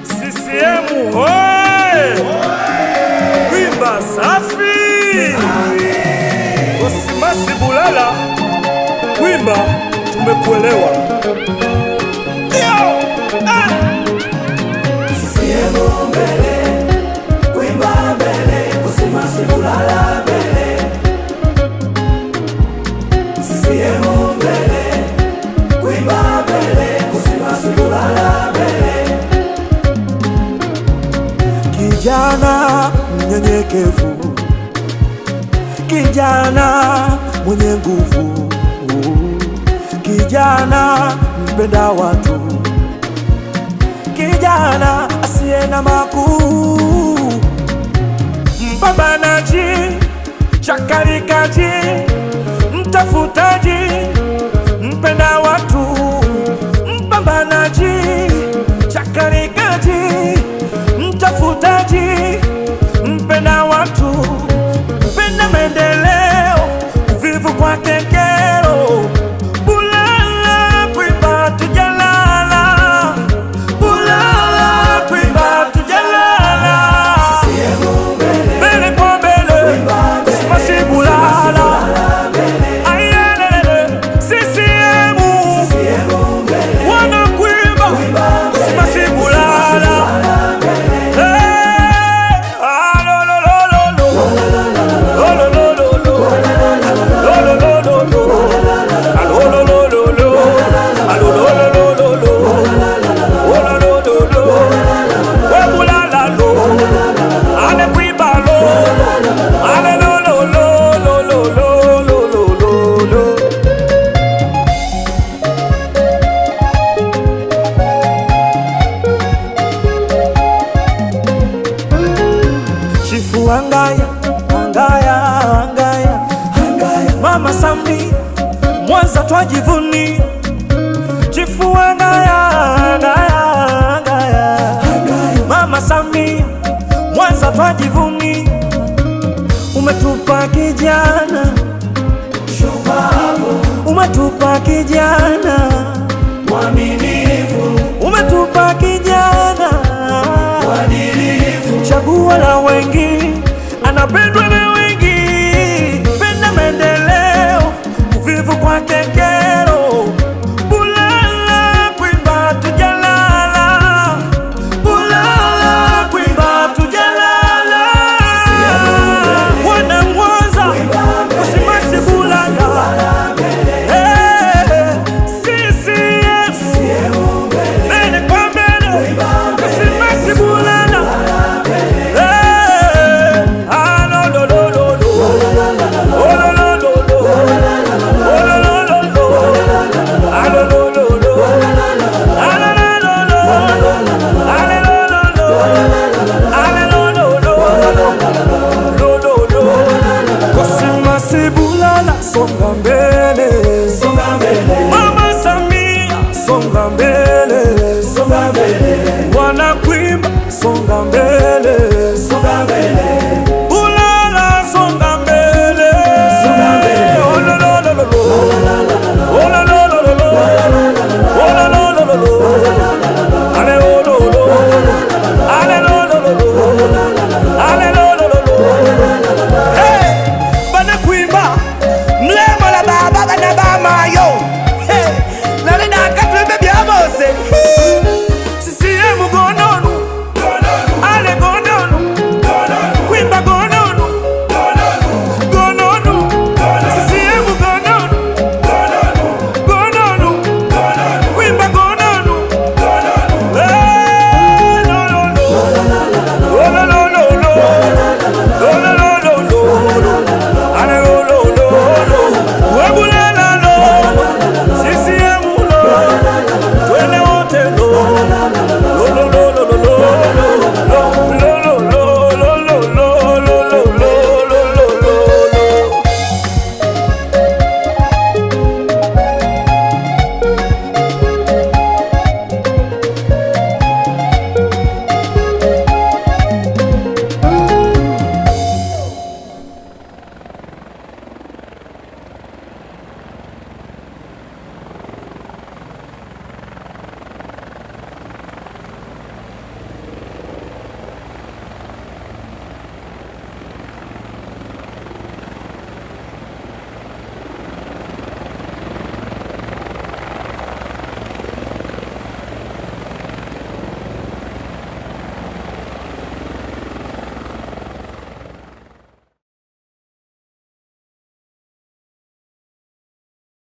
CCM hoye! Wimba safi! Osimasi Bulala, wimba tumekuelewa. CCM mbele, wimba mbele, Osimasi Bulala mbele. CCM mbele, wimba mbele, Osimasi Bulala mbele. Kijana mnyenyekevu, kijana mwenye nguvu, kijana mpenda watu, kijana asiye na makuu, mpambanaji, chakarikaji, mtafutaji, mpenda watu, mpambanaji, chakarikaji, mtafutaji, mpenda watu, mpenda maendeleo, uvivu kwa kekero. Bulala kuimba tujalala, Bulala kuimba tujalala. CCM mbele, Mbele kwa mbele, Osimasi Bulala. Ayelele, CCM mbele, wana kuimba Osimasi Bulala. Chifu angaya, angaya, angaya, angaya. Mama Samia, Mwanza twajivuni. Chifu angaya, angaya, angaya, angaya. Mama Samia, Mwanza twajivuni. Umetupa kijana shupavu, umetupa kijana mwaminifu, umetupa kijana mwadilifu, chaguo la wengi, anapendwa na wengi.